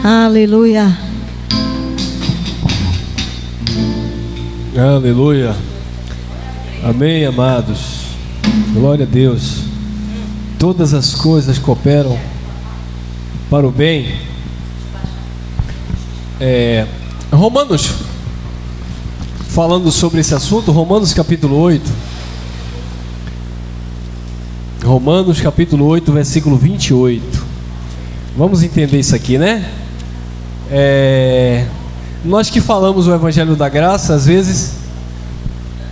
Aleluia. Aleluia. Amém, amados. Glória a Deus. Todas as coisas cooperam para o bem. Romanos, falando sobre esse assunto, Romanos capítulo 8. Romanos capítulo 8, versículo 28. Vamos entender isso aqui, né? Nós que falamos o Evangelho da Graça, às vezes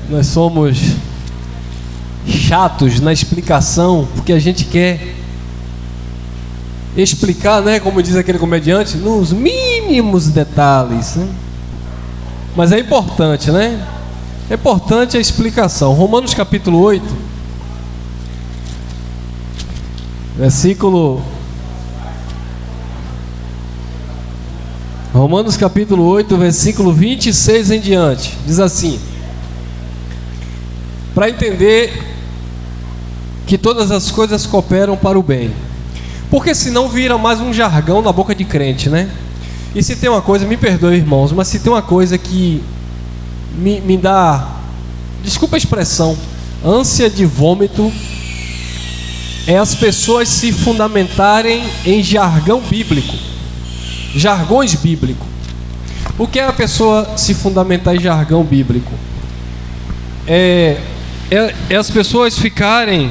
nós somos chatos na explicação, porque a gente quer explicar, né, como diz aquele comediante, nos mínimos detalhes, né? Mas é importante, né? É importante a explicação. Romanos capítulo 8, Romanos capítulo 8, versículo 26 em diante, diz assim: para entender que todas as coisas cooperam para o bem, porque senão vira mais um jargão na boca de crente, né? E se tem uma coisa, me perdoe, irmãos, mas se tem uma coisa que me dá, desculpa a expressão, ânsia de vômito, é as pessoas se fundamentarem em jargão bíblico, jargões bíblicos. O que é a pessoa se fundamentar em jargão bíblico? É as pessoas ficarem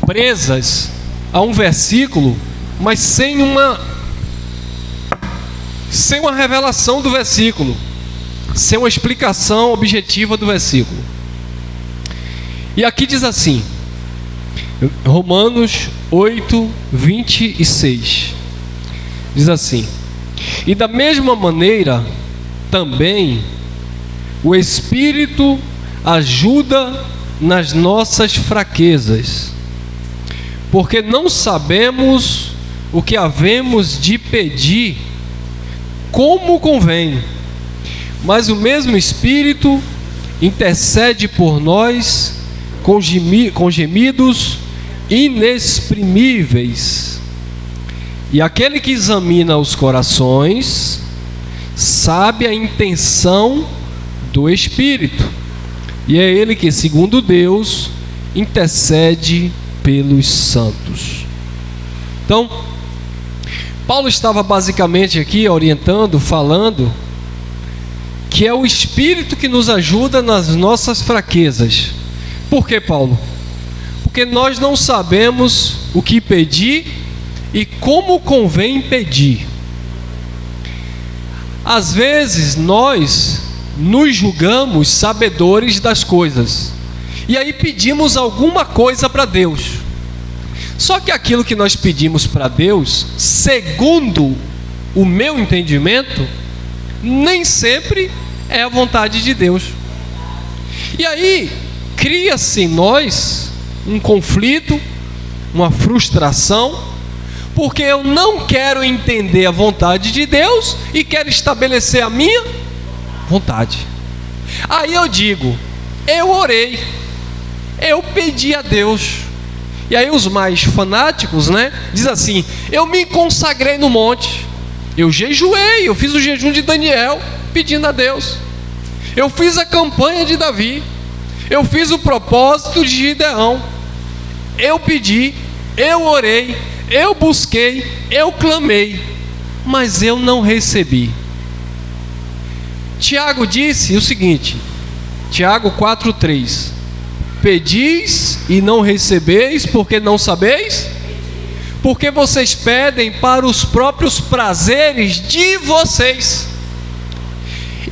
presas a um versículo, mas sem uma revelação do versículo, sem uma explicação objetiva do versículo. E aqui diz assim, Romanos 8, 26, diz assim: e da mesma maneira também o Espírito ajuda nas nossas fraquezas, porque não sabemos o que havemos de pedir como convém, mas o mesmo Espírito intercede por nós com gemidos inexprimíveis. E aquele que examina os corações sabe a intenção do Espírito, e é ele que, segundo Deus, intercede pelos santos. Então, Paulo estava basicamente aqui orientando, falando que é o Espírito que nos ajuda nas nossas fraquezas. Por que, Paulo? Porque nós não sabemos o que pedir e como convém pedir. Às vezes nós nos julgamos sabedores das coisas, e aí pedimos alguma coisa para Deus. Só que aquilo que nós pedimos para Deus, segundo o meu entendimento, nem sempre é a vontade de Deus. E aí cria-se em nós um conflito, uma frustração, porque eu não quero entender a vontade de Deus e quero estabelecer a minha vontade. Aí eu digo, eu orei, eu pedi a Deus. E aí os mais fanáticos, né, diz assim: eu me consagrei no monte, eu jejuei, eu fiz o jejum de Daniel pedindo a Deus, eu fiz a campanha de Davi, eu fiz o propósito de Gideão, eu pedi, eu orei, eu busquei, eu clamei, mas eu não recebi. Tiago disse o seguinte, Tiago 4:3: pedis e não recebeis, porque não sabeis, porque vocês pedem para os próprios prazeres de vocês.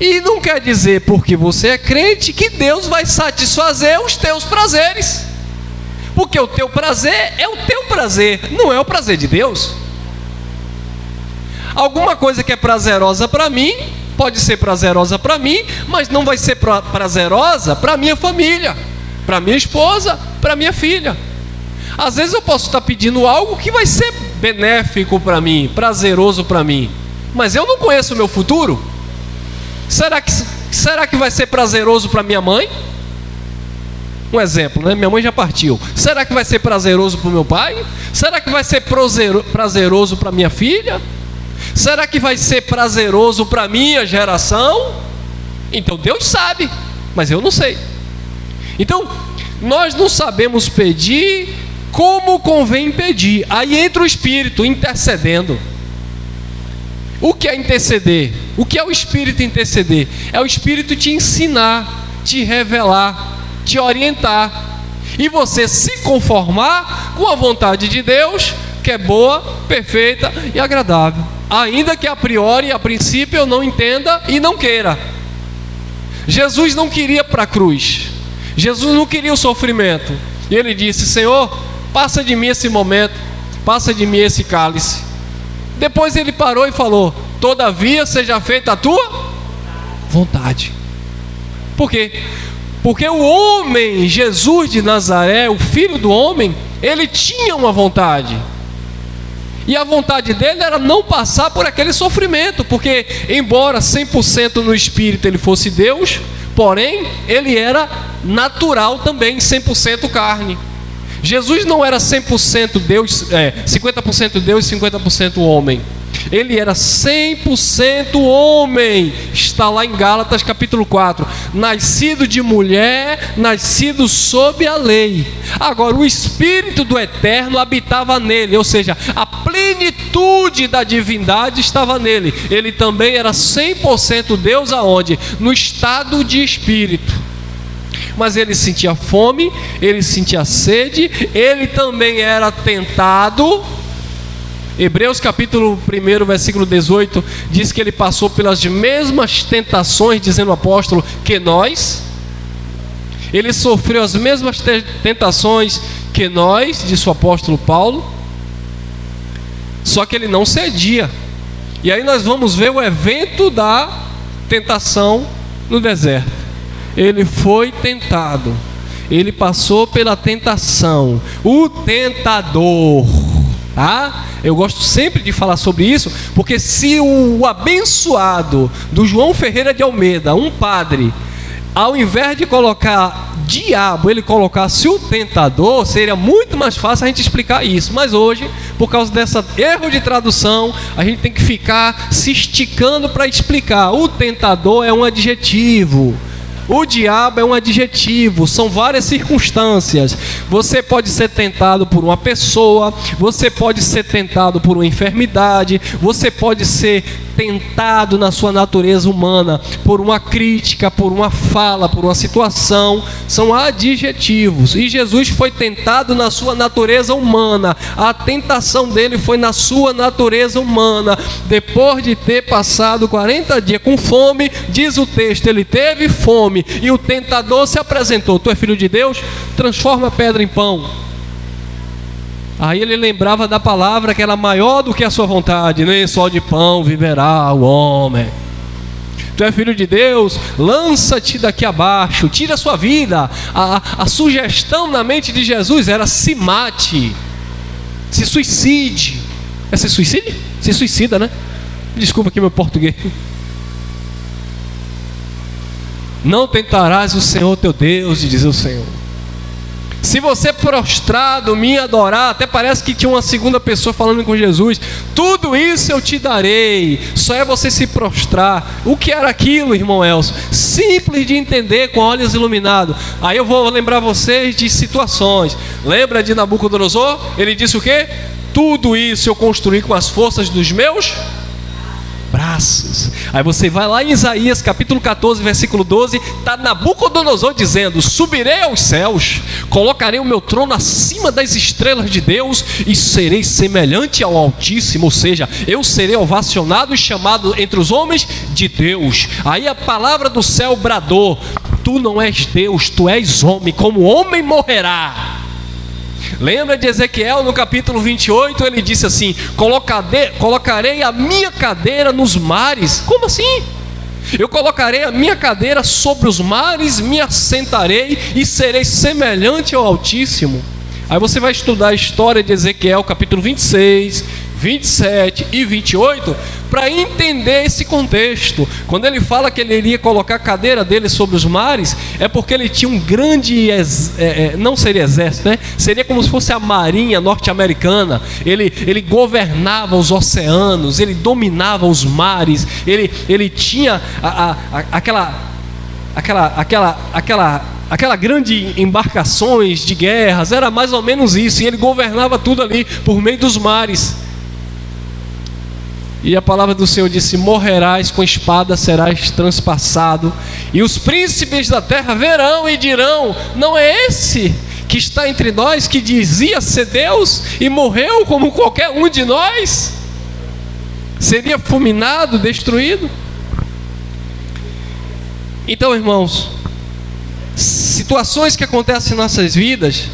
E não quer dizer, porque você é crente, que Deus vai satisfazer os teus prazeres, porque o teu prazer é o teu prazer, não é o prazer de Deus. Alguma coisa que é prazerosa para mim, pode ser prazerosa para mim, mas não vai ser prazerosa para minha família, para minha esposa, para minha filha. Às vezes eu posso estar pedindo algo que vai ser benéfico para mim, prazeroso para mim, mas eu não conheço o meu futuro. Será que vai ser prazeroso para minha mãe? Um exemplo, né? Minha mãe já partiu. Será que vai ser prazeroso para o meu pai? Será que vai ser prazeroso para minha filha? Será que vai ser prazeroso para a minha geração? Então Deus sabe, mas eu não sei. Então, nós não sabemos pedir como convém pedir. Aí entra o Espírito intercedendo. O que é interceder? O que é o Espírito interceder? É o Espírito te ensinar, te revelar, te orientar, e você se conformar com a vontade de Deus, que é boa, perfeita e agradável, ainda que a priori, a princípio, eu não entenda e não queira. Jesus não queria para a cruz, Jesus não queria o sofrimento, e ele disse: Senhor, passa de mim esse momento, passa de mim esse cálice. Depois ele parou e falou: todavia seja feita a tua vontade. Por quê? Porque o homem, Jesus de Nazaré, o filho do homem, ele tinha uma vontade, e a vontade dele era não passar por aquele sofrimento, porque embora 100% no Espírito ele fosse Deus, porém ele era natural também, 100% carne. Jesus não era 100% Deus, 50% Deus e 50% homem. Ele era 100% homem. Está lá em Gálatas capítulo 4. Nascido de mulher, nascido sob a lei. Agora o Espírito do Eterno habitava nele, ou seja, a plenitude da divindade estava nele. Ele também era 100% Deus aonde? No estado de Espírito. Mas ele sentia fome, ele sentia sede, ele também era tentado. Hebreus capítulo 1, versículo 18, diz que ele passou pelas mesmas tentações, dizendo o apóstolo, que nós. Ele sofreu as mesmas tentações que nós, disse o apóstolo Paulo, só que ele não cedia. E aí nós vamos ver o evento da tentação no deserto. Ele foi tentado, ele passou pela tentação, o tentador. Eu gosto sempre de falar sobre isso, porque se o abençoado do João Ferreira de Almeida, um padre, ao invés de colocar diabo, ele colocasse o tentador, seria muito mais fácil a gente explicar isso. Mas hoje, por causa desse erro de tradução, a gente tem que ficar se esticando para explicar. O tentador é um adjetivo, o diabo é um adjetivo, são várias circunstâncias. Você pode ser tentado por uma pessoa, você pode ser tentado por uma enfermidade, você pode ser tentado na sua natureza humana por uma crítica, por uma fala, por uma situação. São adjetivos. E Jesus foi tentado na sua natureza humana. A tentação dele foi na sua natureza humana. Depois de ter passado 40 dias com fome, diz o texto, ele teve fome e o tentador se apresentou: tu é filho de Deus? Transforma a pedra em pão. Aí ele lembrava da palavra que era maior do que a sua vontade: nem só de pão viverá o homem. Tu é filho de Deus? Lança-te daqui abaixo, tira a sua vida. A sugestão na mente de Jesus era: se mate, se suicide. É se suicide? Se suicida, né? Desculpa aqui meu português. Não tentarás o Senhor teu Deus, diz o Senhor. Se você prostrado me adorar, até parece que tinha uma segunda pessoa falando com Jesus: tudo isso eu te darei, só é você se prostrar. O que era aquilo, irmão Elcio? Simples de entender, com olhos iluminados. Aí eu vou lembrar vocês de situações. Lembra de Nabucodonosor? Ele disse o quê? Tudo isso eu construí com as forças dos meus braços. Aí você vai lá em Isaías capítulo 14, versículo 12, está Nabucodonosor dizendo: subirei aos céus, colocarei o meu trono acima das estrelas de Deus e serei semelhante ao Altíssimo, ou seja, eu serei ovacionado e chamado entre os homens de Deus. Aí a palavra do céu bradou: tu não és Deus, tu és homem, como homem morrerá. Lembra de Ezequiel no capítulo 28, ele disse assim: colocarei a minha cadeira nos mares. Como assim? Eu colocarei a minha cadeira sobre os mares, me assentarei e serei semelhante ao Altíssimo. Aí você vai estudar a história de Ezequiel capítulo 26, 27 e 28, para entender esse contexto. Quando ele fala que ele iria colocar a cadeira dele sobre os mares, é porque ele tinha um grande, não seria exército, né? Seria como se fosse a marinha norte-americana. Ele governava os oceanos, ele dominava os mares, ele tinha aquela grande embarcações de guerras, era mais ou menos isso, e ele governava tudo ali por meio dos mares. E a palavra do Senhor disse: morrerás com espada, serás transpassado, e os príncipes da terra verão e dirão: não é esse que está entre nós, que dizia ser Deus e morreu como qualquer um de nós? Seria fulminado, destruído. Então, irmãos, situações que acontecem em nossas vidas,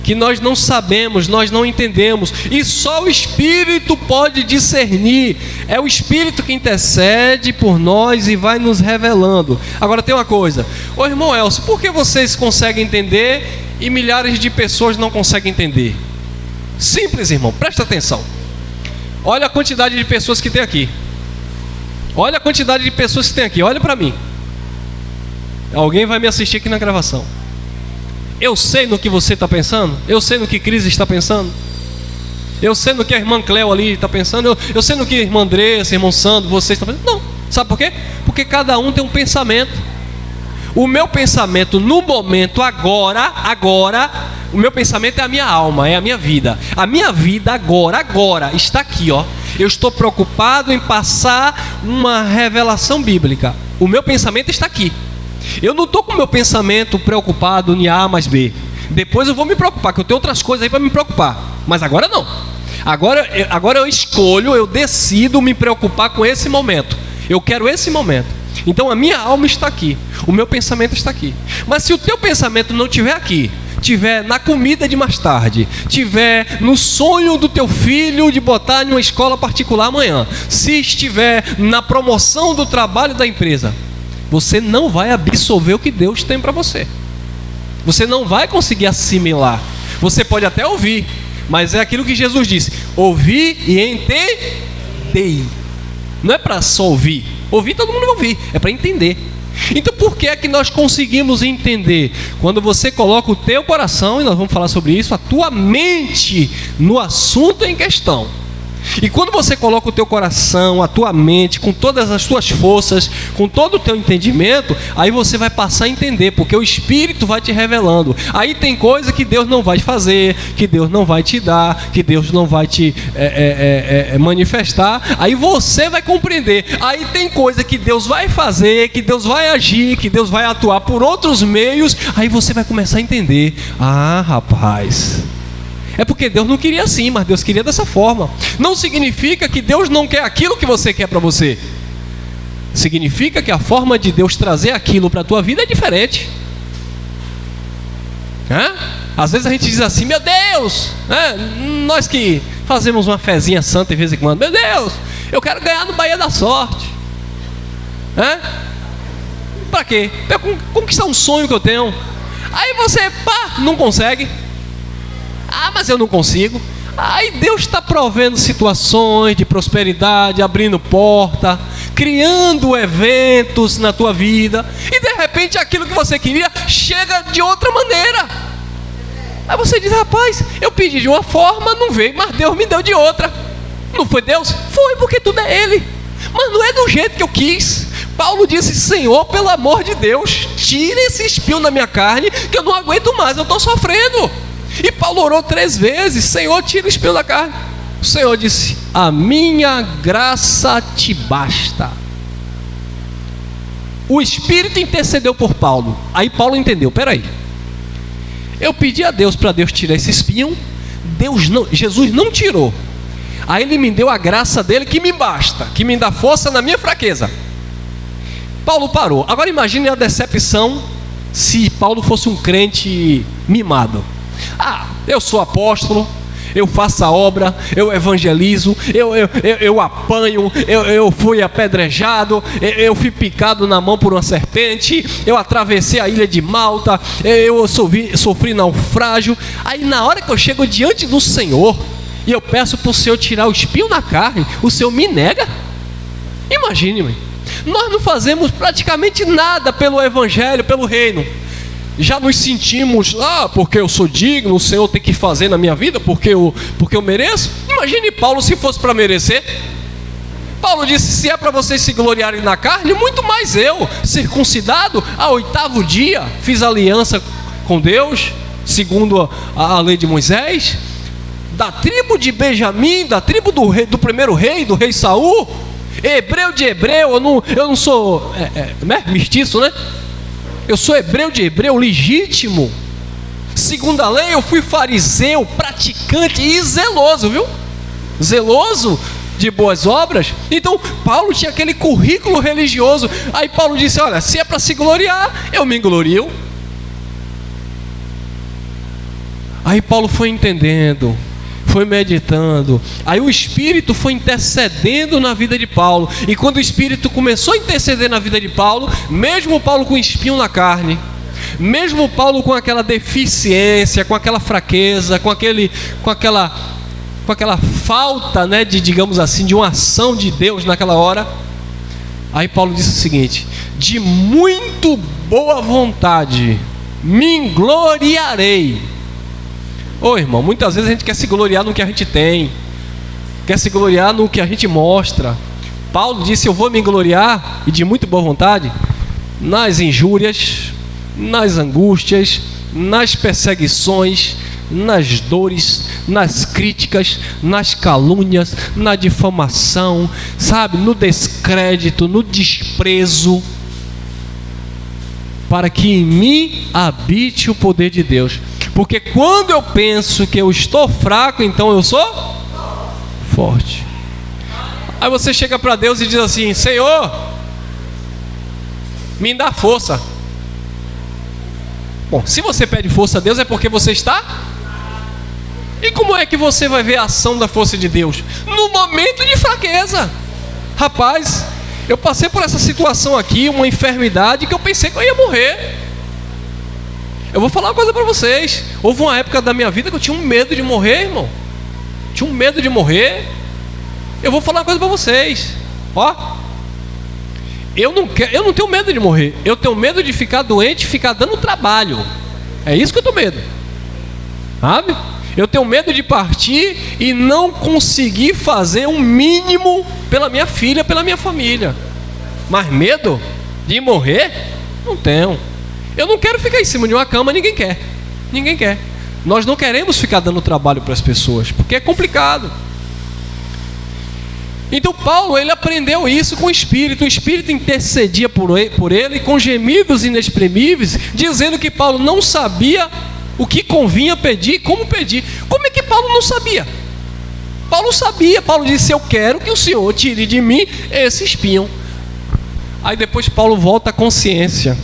que nós não sabemos, nós não entendemos, e só o Espírito pode discernir. É o Espírito que intercede por nós e vai nos revelando. Agora tem uma coisa: ô irmão Elcio, por que vocês conseguem entender e milhares de pessoas não conseguem entender? Simples, irmão, presta atenção. Olha a quantidade de pessoas que tem aqui. Olha a quantidade de pessoas que tem aqui, olha para mim. Alguém vai me assistir aqui na gravação. Eu sei no que você está pensando. Eu sei no que Cris está pensando. Eu sei no que a irmã Cléo ali está pensando. Eu sei no que a irmã Andressa, irmão Sandro, vocês estão pensando. Não, sabe por quê? Porque cada um tem um pensamento. O meu pensamento no momento, agora, o meu pensamento é a minha alma, é a minha vida. A minha vida agora, está aqui, ó. Eu estou preocupado em passar uma revelação bíblica. O meu pensamento está aqui. Eu não estou com o meu pensamento preocupado em A mais B. Depois eu vou me preocupar, que eu tenho outras coisas aí para me preocupar. Mas agora não. Agora eu escolho, eu decido me preocupar com esse momento. Eu quero esse momento. Então a minha alma está aqui, o meu pensamento está aqui. Mas se o teu pensamento não estiver aqui, estiver na comida de mais tarde, estiver no sonho do teu filho de botar em uma escola particular amanhã, se estiver na promoção do trabalho da empresa, você não vai absorver o que Deus tem para você. Você não vai conseguir assimilar. Você pode até ouvir, mas é aquilo que Jesus disse: ouvi e entendei. Não é para só ouvir. Ouvir, todo mundo vai ouvir, é para entender. Então por que é que nós conseguimos entender? Quando você coloca o teu coração, e nós vamos falar sobre isso, a tua mente no assunto em questão. E quando você coloca o teu coração, a tua mente, com todas as tuas forças, com todo o teu entendimento, aí você vai passar a entender, porque o Espírito vai te revelando. Aí tem coisa que Deus não vai fazer, que Deus não vai te dar, que Deus não vai te manifestar. Aí você vai compreender. Aí tem coisa que Deus vai fazer, que Deus vai agir, que Deus vai atuar por outros meios. Aí você vai começar a entender: ah, rapaz, é porque Deus não queria assim, mas Deus queria dessa forma. Não significa que Deus não quer aquilo que você quer para você. Significa que a forma de Deus trazer aquilo para a tua vida é diferente. Às vezes a gente diz assim: meu Deus, nós que fazemos uma fezinha santa de vez em quando, meu Deus, eu quero ganhar no Bahia da Sorte. Para quê? Para conquistar um sonho que eu tenho. Aí você, não consegue. Ah, mas eu não consigo. Aí Deus está provendo situações de prosperidade, abrindo porta, criando eventos na tua vida, e de repente aquilo que você queria chega de outra maneira. Aí você diz: rapaz, eu pedi de uma forma, não veio, mas Deus me deu de outra. Não foi Deus? Foi, porque tudo é Ele. Mas não é do jeito que eu quis. Paulo disse: Senhor, pelo amor de Deus, tira esse espinho da minha carne, que eu não aguento mais, eu estou sofrendo. E Paulo orou 3 vezes: Senhor, tira o espinho da carne. O Senhor disse: a minha graça te basta. O Espírito intercedeu por Paulo. Aí Paulo entendeu: peraí, eu pedi a Deus para Deus tirar esse espinho, Jesus não tirou. Aí Ele me deu a graça dele, que me basta, que me dá força na minha fraqueza. Paulo parou. Agora imagine a decepção se Paulo fosse um crente mimado. Eu sou apóstolo, eu faço a obra, eu evangelizo, eu apanho, eu fui apedrejado, eu fui picado na mão por uma serpente, eu atravessei a ilha de Malta, eu sofri naufrágio. Aí na hora que eu chego diante do Senhor e eu peço para o Senhor tirar o espinho da carne, o Senhor me nega. Imagine, nós não fazemos praticamente nada pelo evangelho, pelo reino. Já nos sentimos, porque eu sou digno, o Senhor tem que fazer na minha vida, porque eu mereço. Imagine Paulo se fosse para merecer. Paulo disse, se é para vocês se gloriarem na carne, muito mais eu, circuncidado ao 8º dia, fiz aliança com Deus, segundo a lei de Moisés, da tribo de Benjamim, da tribo do primeiro rei, do rei Saul, hebreu de hebreu. Eu não sou mestiço, né? Eu sou hebreu de hebreu, legítimo. Segundo a lei, eu fui fariseu, praticante e zeloso, viu? Zeloso de boas obras. Então Paulo tinha aquele currículo religioso. Aí Paulo disse, olha, se é para se gloriar, eu me glorio. Aí Paulo foi entendendo, foi meditando, aí o Espírito foi intercedendo na vida de Paulo, e quando o Espírito começou a interceder na vida de Paulo, mesmo Paulo com espinho na carne, mesmo Paulo com aquela deficiência, com aquela fraqueza, com aquela falta, né, digamos assim, de uma ação de Deus naquela hora, aí Paulo disse o seguinte, de muito boa vontade me gloriarei. Irmão, muitas vezes a gente quer se gloriar no que a gente tem, quer se gloriar no que a gente mostra. Paulo disse, eu vou me gloriar, e de muito boa vontade, nas injúrias, nas angústias, nas perseguições, nas dores, nas críticas, nas calúnias, na difamação, sabe, no descrédito, no desprezo, para que em mim habite o poder de Deus. Porque quando eu penso que eu estou fraco, então eu sou forte. Aí você chega para Deus e diz assim, Senhor, me dá força. Bom, se você pede força a Deus é porque você está... E como é que você vai ver a ação da força de Deus? No momento de fraqueza. Rapaz, eu passei por essa situação aqui, uma enfermidade que eu pensei que eu ia morrer. Eu vou falar uma coisa para vocês. Houve uma época da minha vida que eu tinha um medo de morrer, irmão. Tinha um medo de morrer. Eu vou falar uma coisa para vocês. Eu não tenho medo de morrer. Eu tenho medo de ficar doente e ficar dando trabalho. É isso que eu tenho medo. Sabe? Eu tenho medo de partir e não conseguir fazer um mínimo pela minha filha, pela minha família. Mas medo de morrer? Não tenho. Eu não quero ficar em cima de uma cama, ninguém quer. Ninguém quer. Nós não queremos ficar dando trabalho para as pessoas, porque é complicado. Então Paulo, ele aprendeu isso com o Espírito intercedia por ele com gemidos inexprimíveis, dizendo que Paulo não sabia o que convinha pedir, como pedir. Como é que Paulo não sabia? Paulo sabia. Paulo disse, eu quero que o Senhor tire de mim esse espinho. Aí depois Paulo volta à consciência.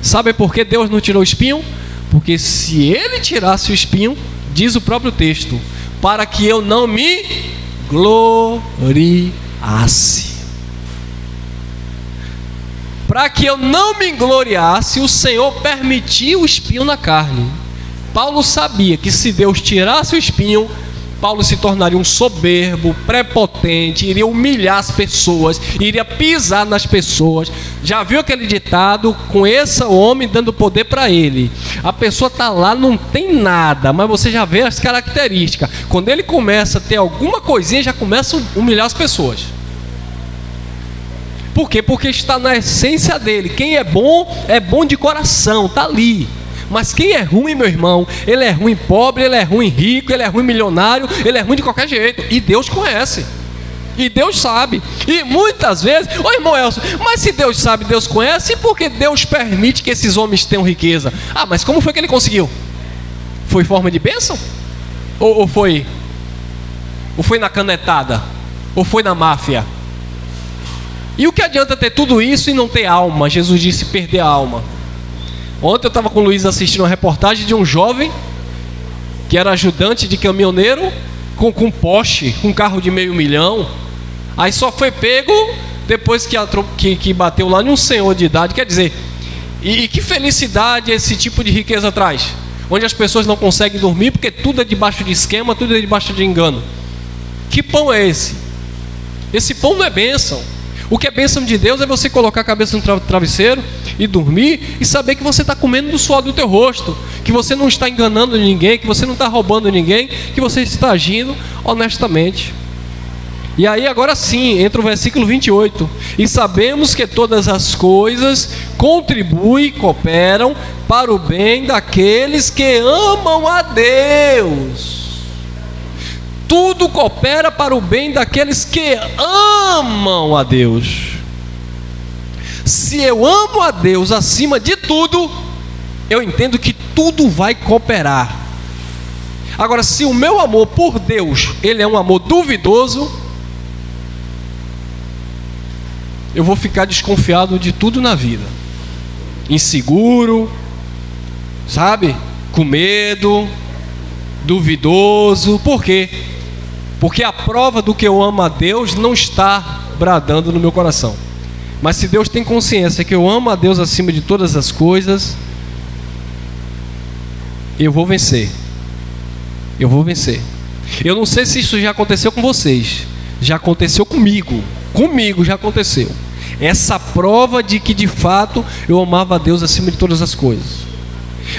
Sabe por que Deus não tirou o espinho? Porque se ele tirasse o espinho, diz o próprio texto, para que eu não me gloriasse. Para que eu não me gloriasse, o Senhor permitiu o espinho na carne. Paulo sabia que se Deus tirasse o espinho, Paulo se tornaria um soberbo, prepotente, iria humilhar as pessoas, iria pisar nas pessoas. Já viu aquele ditado, com esse homem dando poder para ele? A pessoa está lá, não tem nada, mas você já vê as características. Quando ele começa a ter alguma coisinha, já começa a humilhar as pessoas. Por quê? Porque está na essência dele. Quem é bom de coração, está ali. Mas quem é ruim, meu irmão, ele é ruim pobre, ele é ruim rico, ele é ruim milionário, ele é ruim de qualquer jeito. E Deus conhece. E Deus sabe. E muitas vezes, irmão Elcio, mas se Deus sabe, Deus conhece, e por que Deus permite que esses homens tenham riqueza? Mas como foi que ele conseguiu? Foi em forma de bênção? Ou foi na canetada? Ou foi na máfia? E o que adianta ter tudo isso e não ter alma? Jesus disse perder a alma. Ontem eu estava com o Luiz assistindo uma reportagem de um jovem que era ajudante de caminhoneiro com Porsche, com um carro de $500 mil. Aí só foi pego depois que bateu lá em um senhor de idade. Quer dizer, e que felicidade esse tipo de riqueza traz? Onde as pessoas não conseguem dormir porque tudo é debaixo de esquema, tudo é debaixo de engano. Que pão é esse? Esse pão não é bênção. O que é bênção de Deus é você colocar a cabeça no travesseiro e dormir e saber que você está comendo do suor do teu rosto, que você não está enganando ninguém, que você não está roubando ninguém, que você está agindo honestamente. E aí agora sim, entra o versículo 28. E sabemos que todas as coisas contribuem e cooperam para o bem daqueles que amam a Deus. Tudo coopera para o bem daqueles que amam a Deus. Se eu amo a Deus acima de tudo, eu entendo que tudo vai cooperar. Agora, se o meu amor por Deus, ele é um amor duvidoso, eu vou ficar desconfiado de tudo na vida. Inseguro, sabe? Com medo, duvidoso. Por quê? Porque a prova do que eu amo a Deus não está bradando no meu coração. Mas se Deus tem consciência que eu amo a Deus acima de todas as coisas, eu vou vencer. Eu vou vencer. Eu não sei se isso já aconteceu com vocês. Já aconteceu comigo. Comigo já aconteceu. Essa prova de que de fato eu amava a Deus acima de todas as coisas.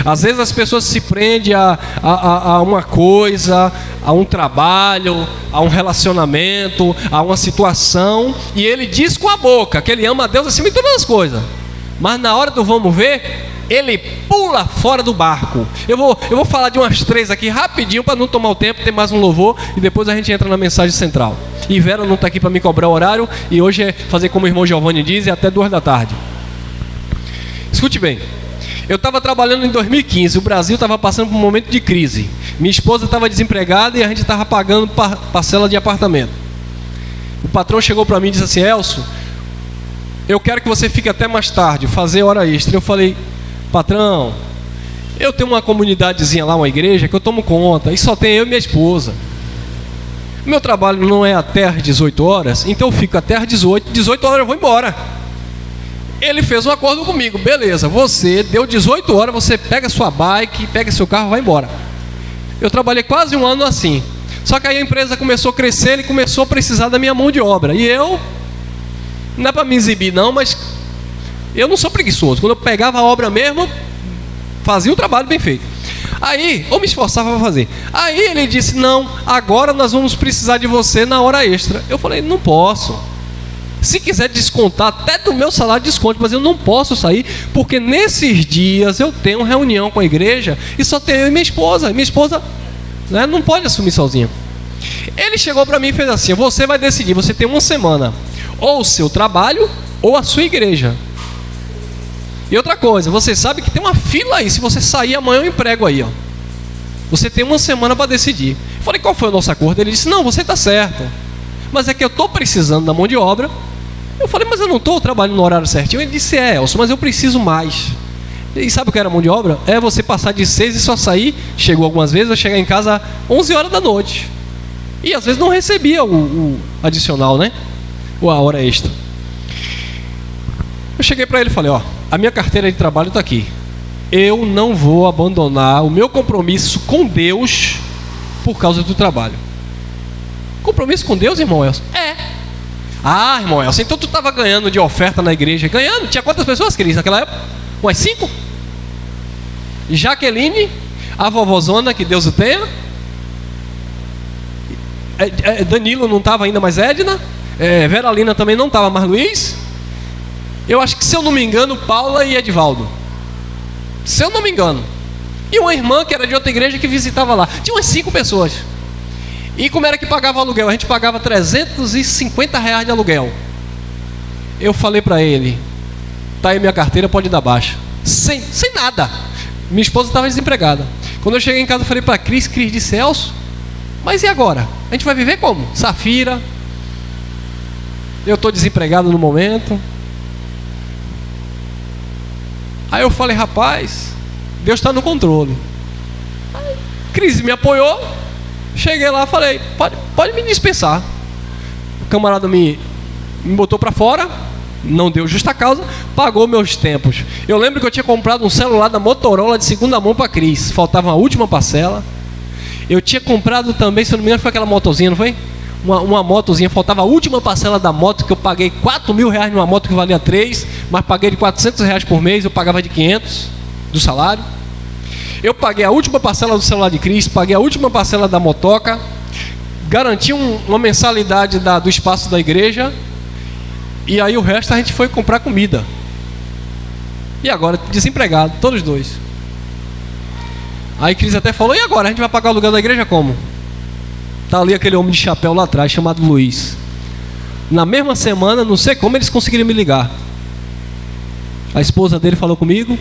Às vezes as pessoas se prendem a uma coisa, a um trabalho, a um relacionamento, a uma situação, e ele diz com a boca que ele ama a Deus acima de todas as coisas, mas na hora do vamos ver, ele pula fora do barco. Eu vou falar de umas 3 aqui rapidinho para não tomar o tempo, ter mais um louvor e depois a gente entra na mensagem central. E Vera não está aqui para me cobrar o horário, e hoje é fazer como o irmão Giovanni diz, é até 2 da tarde. Escute bem. Eu estava trabalhando em 2015, o Brasil estava passando por um momento de crise. Minha esposa estava desempregada e a gente estava pagando parcela de apartamento. O patrão chegou para mim e disse assim: Elcio, eu quero que você fique até mais tarde, fazer hora extra. Eu falei: patrão, eu tenho uma comunidadezinha lá, uma igreja, que eu tomo conta, e só tem eu e minha esposa. Meu trabalho não é até às 18 horas, então eu fico até às 18 horas eu vou embora. Ele fez um acordo comigo: beleza, você deu 18 horas, você pega sua bike, pega seu carro e vai embora. Eu trabalhei quase um ano assim. Só que aí a empresa começou a crescer e começou a precisar da minha mão de obra. E eu, não é para me exibir não, mas eu não sou preguiçoso. Quando eu pegava a obra mesmo, fazia o trabalho bem feito. Aí, eu me esforçava para fazer. Aí ele disse: não, agora nós vamos precisar de você na hora extra. Eu falei: não posso. Se quiser descontar até do meu salário, desconte, mas eu não posso sair, porque nesses dias eu tenho reunião com a igreja e só tenho eu e minha esposa. Minha esposa, né, não pode assumir sozinha. Ele chegou para mim e fez assim: você vai decidir, você tem uma semana, ou o seu trabalho ou a sua igreja. E outra coisa, você sabe que tem uma fila aí, se você sair amanhã eu emprego aí, ó. Você tem uma semana para decidir. Eu falei: qual foi o nosso acordo? Ele disse: não, você está certo, mas é que eu estou precisando da mão de obra. Eu falei: mas eu não estou trabalhando no horário certinho. Ele disse: Elcio, mas eu preciso mais. E sabe o que era mão de obra? É você passar de 6 e só sair. Chegou algumas vezes, eu chegar em casa às 11 horas da noite. E às vezes não recebia o adicional, né? Ou a hora extra. Eu cheguei para ele e falei: ó, a minha carteira de trabalho está aqui. Eu não vou abandonar o meu compromisso com Deus por causa do trabalho. Compromisso com Deus, irmão Elcio? É. Ah, irmão Elcio, então tu estava ganhando de oferta na igreja. Ganhando? Tinha quantas pessoas, Cris, naquela época? Umas 5? Jaqueline, a vovozona, que Deus o tenha. Danilo não estava ainda, mais Edna. Veralina também não estava, mais Luiz. Eu acho que, se eu não me engano, Paula e Edivaldo. Se eu não me engano. E uma irmã que era de outra igreja que visitava lá. Tinha umas 5 pessoas. E como era que pagava o aluguel? A gente pagava R$350 de aluguel. Eu falei para ele: tá aí minha carteira, pode dar baixa. Sem nada. Minha esposa estava desempregada. Quando eu cheguei em casa, eu falei para Cris disse: Elcio, mas e agora? A gente vai viver como? Safira. Eu estou desempregado no momento. Aí eu falei: rapaz, Deus está no controle. Cris me apoiou. Cheguei lá, falei: pode me dispensar. O camarada me botou para fora, não deu justa causa, pagou meus tempos. Eu lembro que eu tinha comprado um celular da Motorola de segunda mão para Cris, faltava a última parcela. Eu tinha comprado também, se eu não me engano, foi aquela motozinha, não foi? uma motozinha, faltava a última parcela da moto, que eu paguei 4 mil reais numa moto que valia 3, mas paguei de 400 reais por mês, eu pagava de 500 do salário. Eu paguei a última parcela do celular de Cris, paguei a última parcela da motoca, garanti uma mensalidade do espaço da igreja, e aí o resto a gente foi comprar comida. E agora, desempregado, todos dois. Aí Cris até falou, e agora? A gente vai pagar o aluguel da igreja como? Tá ali aquele homem de chapéu lá atrás, chamado Luiz. Na mesma semana, não sei como eles conseguiram me ligar. A esposa dele falou comigo,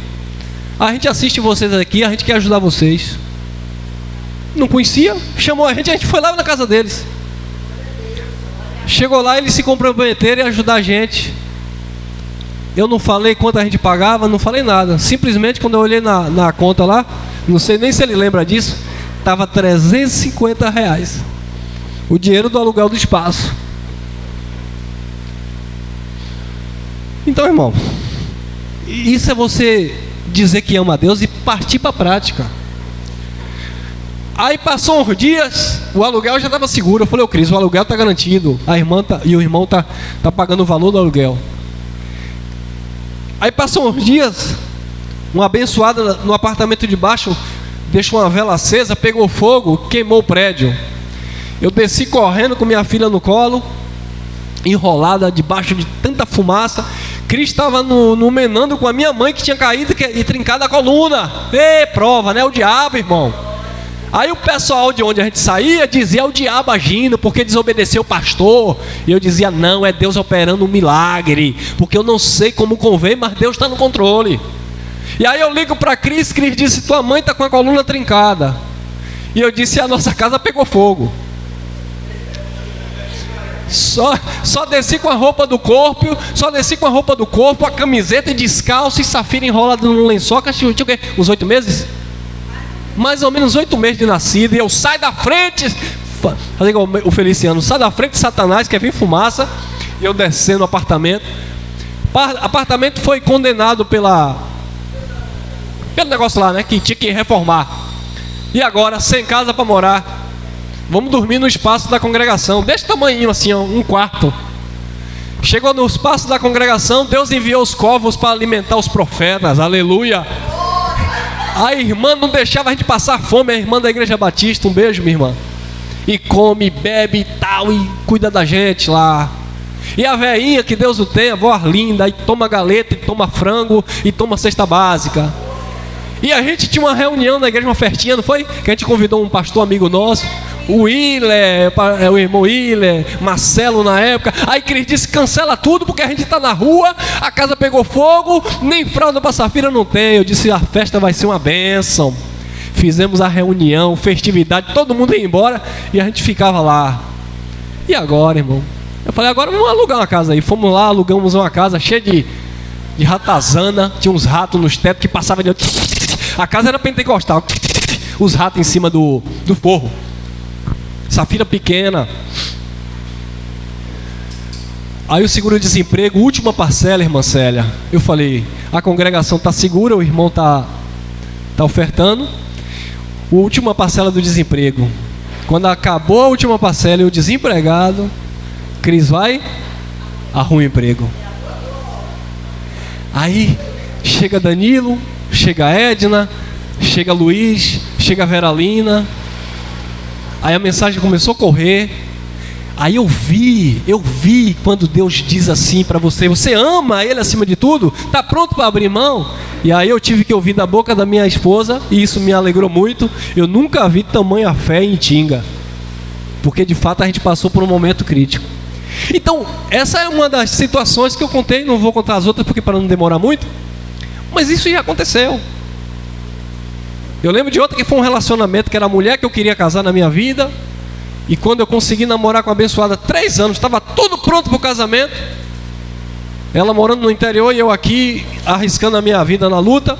a gente assiste vocês aqui, a gente quer ajudar vocês. Não conhecia, chamou a gente foi lá na casa deles. Chegou lá, eles se comprometeram em ajudar a gente. Eu não falei quanto a gente pagava, não falei nada. Simplesmente quando eu olhei na conta lá, não sei nem se ele lembra disso, estava 350 reais. O dinheiro do aluguel do espaço. Então, irmão, isso é você dizer que ama a Deus e partir para a prática. Aí passou uns dias, o aluguel já estava seguro. Eu falei, Cris, o aluguel está garantido. A irmã e o irmão tá pagando o valor do aluguel. Aí passou uns dias, uma abençoada no apartamento de baixo deixou uma vela acesa, pegou fogo, queimou o prédio. Eu desci correndo com minha filha no colo, enrolada debaixo de tanta fumaça. Cris estava no menando com a minha mãe, que tinha caído e trincado a coluna. Prova, né? O diabo, irmão. Aí o pessoal de onde a gente saía dizia, é o diabo agindo, porque desobedeceu o pastor. E eu dizia, não, é Deus operando um milagre, porque eu não sei como convém, mas Deus está no controle. E aí eu ligo para Cris disse, tua mãe está com a coluna trincada. E eu disse, a nossa casa pegou fogo. Só desci com a roupa do corpo, a camiseta e descalço e Safira enrolada no lençol, que tinha o quê? Uns 8 meses? Mais ou menos 8 meses de nascido. E eu saio da frente, fazer igual o Feliciano, sai da frente de Satanás, quer vir fumaça. E eu descendo no apartamento. Apartamento foi condenado pelo negócio lá, né? Que tinha que reformar. E agora, sem casa para morar. Vamos dormir no espaço da congregação, desse tamanho assim, um quarto. Chegou no espaço da congregação, Deus enviou os corvos para alimentar os profetas, aleluia. A irmã não deixava a gente passar fome, a irmã da igreja batista, um beijo, minha irmã. E come, bebe e tal, e cuida da gente lá. E a velhinha, que Deus o tenha, a vó Arlinda, e toma galeta, e toma frango, e toma cesta básica. E a gente tinha uma reunião na igreja, uma festinha, não foi? Que a gente convidou um pastor amigo nosso, o Willer, o irmão Willer, Marcelo na época. Aí Cris disse, cancela tudo porque a gente está na rua, a casa pegou fogo, nem fralda para Safira não tem. Eu disse, a festa vai ser uma bênção. Fizemos a reunião, festividade, todo mundo ia embora e a gente ficava lá. E agora, irmão? Eu falei, agora vamos alugar uma casa aí. Fomos lá, alugamos uma casa cheia de ratazana, tinha uns ratos nos tetos que passavam de... A casa era pentecostal, os ratos em cima do forro. Safira pequena. Aí o seguro-desemprego, última parcela, irmã Célia. Eu falei, a congregação está segura, o irmão está ofertando. A última parcela do desemprego. Quando acabou a última parcela e o desempregado, Cris vai, arruma emprego. Aí chega Danilo, chega Edna, chega Luiz, chega Veralina. Aí a mensagem começou a correr. Aí eu vi quando Deus diz assim para você, você ama Ele acima de tudo? Está pronto para abrir mão? E aí eu tive que ouvir da boca da minha esposa, e isso me alegrou muito. Eu nunca vi tamanha fé em Tinga, porque de fato a gente passou por um momento crítico. Então, essa é uma das situações que eu contei, não vou contar as outras porque para não demorar muito, mas isso já aconteceu. Eu lembro de outra que foi um relacionamento que era a mulher que eu queria casar na minha vida, e quando eu consegui namorar com a abençoada 3 anos, estava tudo pronto para o casamento, ela morando no interior e eu aqui arriscando a minha vida na luta.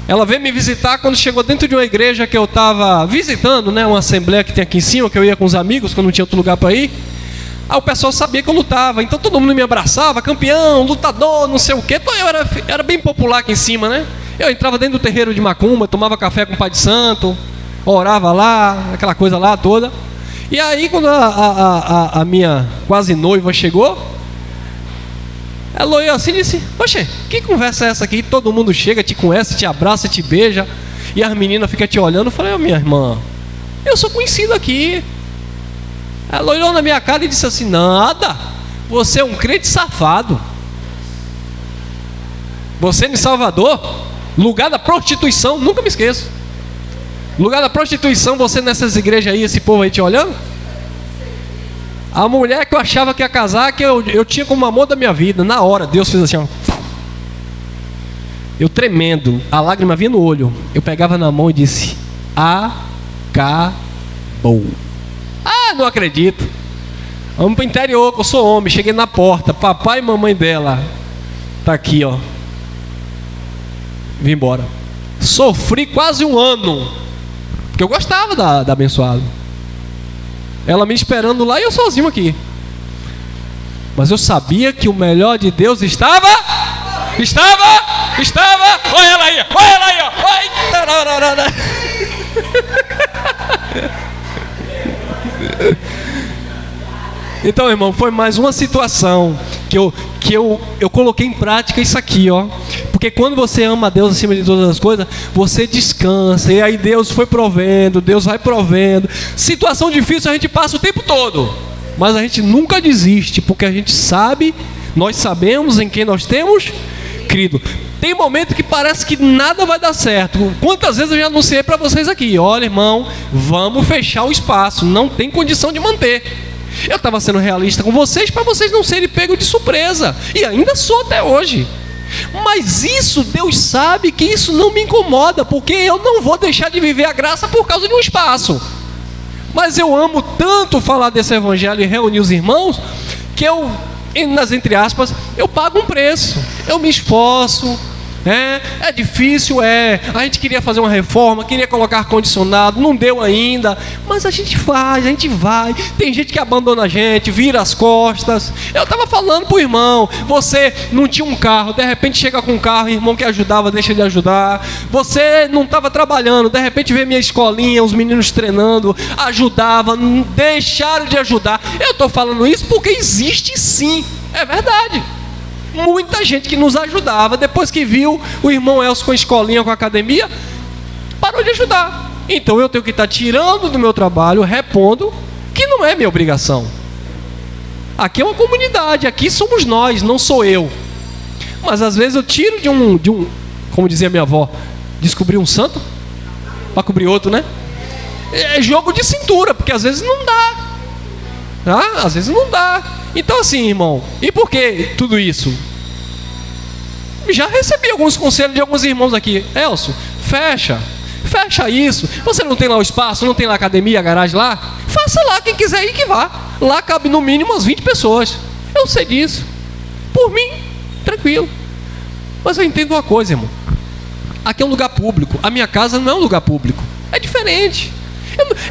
Ela veio me visitar quando chegou dentro de uma igreja que eu estava visitando, né, uma assembleia que tem aqui em cima, que eu ia com os amigos quando não tinha outro lugar para ir. Aí o pessoal sabia que eu lutava, então todo mundo me abraçava, campeão, lutador, não sei o quê. Então eu era bem popular aqui em cima, né? Eu entrava dentro do terreiro de macumba, tomava café com o pai de santo, orava lá, aquela coisa lá toda. E aí, quando a minha quase noiva chegou, ela olhou assim e disse: poxa, que conversa é essa aqui? Todo mundo chega, te conhece, te abraça, te beija, e as meninas ficam te olhando. Eu falei: minha irmã, eu sou conhecido aqui. Ela olhou na minha cara e disse assim: nada, você é um crente safado. Você em Salvador, lugar da prostituição, nunca me esqueço. Lugar da prostituição, você nessas igrejas aí, esse povo aí te olhando. A mulher que eu achava que ia casar, que eu tinha como amor da minha vida, na hora, Deus fez assim, ó. Eu tremendo, a lágrima vinha no olho. Eu pegava na mão e disse: acabou. Ah, não acredito. Vamos para o interior, que eu sou homem. Cheguei na porta, papai e mamãe dela tá aqui, ó. Vim embora. Sofri quase um ano, porque eu gostava da abençoada. Ela me esperando lá e eu sozinho aqui. Mas eu sabia que o melhor de Deus estava. Olha ela aí, ó. Então, irmão, foi mais uma situação que eu coloquei em prática isso aqui, ó. Porque quando você ama a Deus acima de todas as coisas, você descansa, e aí Deus foi provendo, Deus vai provendo. Situação difícil a gente passa o tempo todo, mas a gente nunca desiste, porque a gente sabe, nós sabemos em quem nós temos crido. Tem momento que parece que nada vai dar certo. Quantas vezes eu já anunciei para vocês aqui: olha, irmão, vamos fechar o espaço, não tem condição de manter. Eu estava sendo realista com vocês para vocês não serem pegos de surpresa, e ainda sou até hoje. Mas isso, Deus sabe que isso não me incomoda, porque eu não vou deixar de viver a graça por causa de um espaço. Mas eu amo tanto falar desse evangelho e reunir os irmãos, que eu, nas entre aspas, eu pago um preço, eu me esforço. É difícil, a gente queria fazer uma reforma, queria colocar ar-condicionado, não deu ainda, mas a gente faz, a gente vai. Tem gente que abandona a gente, vira as costas. Eu estava falando para o irmão: você não tinha um carro, de repente chega com um carro, irmão que ajudava deixa de ajudar. Você não estava trabalhando, de repente vê minha escolinha, os meninos treinando, ajudava, deixaram de ajudar. Eu estou falando isso porque existe sim, é verdade. Muita gente que nos ajudava, depois que viu o irmão Elcio com a escolinha, com a academia, parou de ajudar. Então eu tenho que estar tirando do meu trabalho, repondo, que não é minha obrigação. Aqui é uma comunidade, aqui somos nós, não sou eu. Mas às vezes eu tiro de um, como dizia minha avó, descobrir um santo para cobrir outro, né? É jogo de cintura, porque às vezes não dá. Às vezes não dá. Então assim, irmão, e por que tudo isso? Já recebi alguns conselhos de alguns irmãos aqui: Elcio, fecha isso. Você não tem lá o espaço, não tem lá a academia, a garagem lá? Faça lá, quem quiser ir que vá. Lá cabe no mínimo umas 20 pessoas. Eu sei disso. Por mim, tranquilo. Mas eu entendo uma coisa, irmão. Aqui é um lugar público. A minha casa não é um lugar público. É diferente.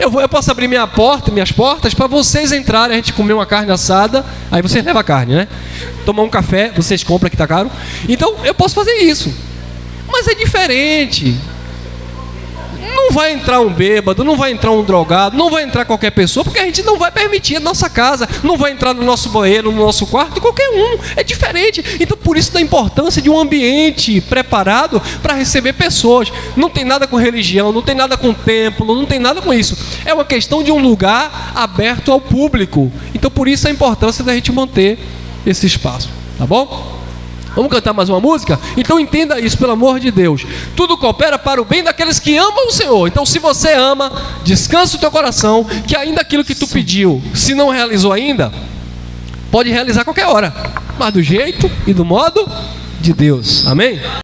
Eu posso abrir minhas portas para vocês entrarem, a gente comer uma carne assada, aí vocês levam a carne, né? Tomar um café, vocês compram que está caro. Então eu posso fazer isso. Mas é diferente. Não vai entrar um bêbado, não vai entrar um drogado, não vai entrar qualquer pessoa, porque a gente não vai permitir a nossa casa, não vai entrar no nosso banheiro, no nosso quarto, qualquer um. É diferente. Então por isso da importância de um ambiente preparado para receber pessoas. Não tem nada com religião, não tem nada com templo, não tem nada com isso. É uma questão de um lugar aberto ao público. Então por isso a importância da gente manter esse espaço, tá bom? Vamos cantar mais uma música? Então entenda isso, pelo amor de Deus. Tudo coopera para o bem daqueles que amam o Senhor. Então se você ama, descansa o teu coração, que ainda aquilo que tu pediu, se não realizou ainda, pode realizar qualquer hora, mas do jeito e do modo de Deus. Amém?